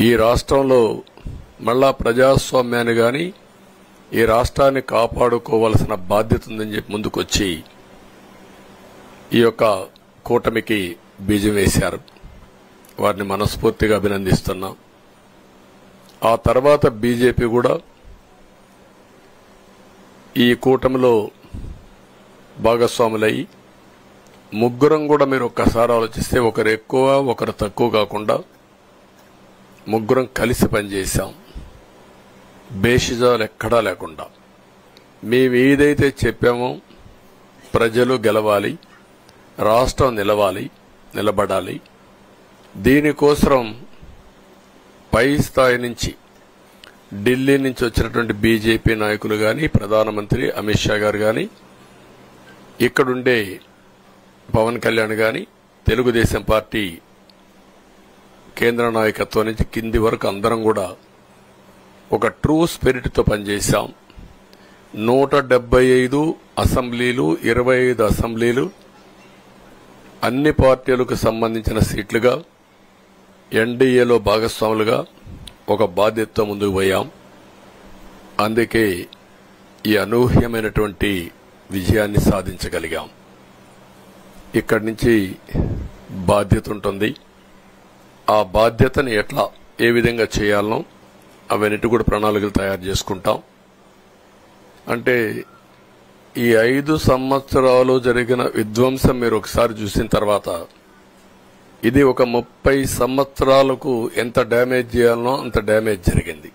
ఈ రాష్ట్రంలో మళ్ళా ప్రజాస్వామ్యాన్ని గాని ఈ రాష్ట్రాన్ని కాపాడుకోవాల్సిన బాధ్యత ఉందని చెప్పి ముందుకొచ్చి ఈ యొక్క కూటమికి బీజం వేశారు. వారిని మనస్ఫూర్తిగా అభినందిస్తున్నాం. ఆ తర్వాత బీజేపీ కూడా ఈ కూటమిలో భాగస్వాములై ముగ్గురం కూడా మీరు ఒక్కసారి ఆలోచిస్తే ఒకరు ఎక్కువ ఒకరు తక్కువ కాకుండా ముగ్గురం కలిసి పనిచేశాం. బేషిజాలు ఎక్కడా లేకుండా మేము ఏదైతే చెప్పామో ప్రజలు గెలవాలి, రాష్ట్రం నిలబడాలి, దీనికోసం పై స్థాయి నుంచి ఢిల్లీ నుంచి వచ్చినటువంటి బీజేపీ నాయకులు గాని, ప్రధానమంత్రి అమిత్ షా గారు గాని, ఇక్కడుండే పవన్ కళ్యాణ్ గాని, తెలుగుదేశం పార్టీ కేంద్ర నాయకత్వం నుంచి కింది వరకు అందరం కూడా ఒక ట్రూ స్పిరిట్ తో పనిచేశాం. 175 అసెంబ్లీలు, 25 అసెంబ్లీలు అన్ని పార్టీలకు సంబంధించిన సీట్లుగా ఎన్డీఏలో భాగస్వాములుగా ఒక బాధ్యతతో ముందుకు పోయాం. అందుకే ఈ అనూహ్యమైనటువంటి విజయాన్ని సాధించగలిగాం. ఇక్కడి నుంచి బాధ్యత ఉంటుంది. ఆ బాధ్యతని ఏ విధంగా చేయాలనో అవన్నిటి కూడా ప్రణాళికలు తయారు చేసుకుంటాం. అంటే ఈ 5 సంవత్సరాలు జరిగిన విధ్వంసం మీరు ఒకసారి చూసిన తర్వాత ఇది ఒక 30 సంవత్సరాలకు ఎంత డ్యామేజ్ చేయాలనో అంత డ్యామేజ్ జరిగింది.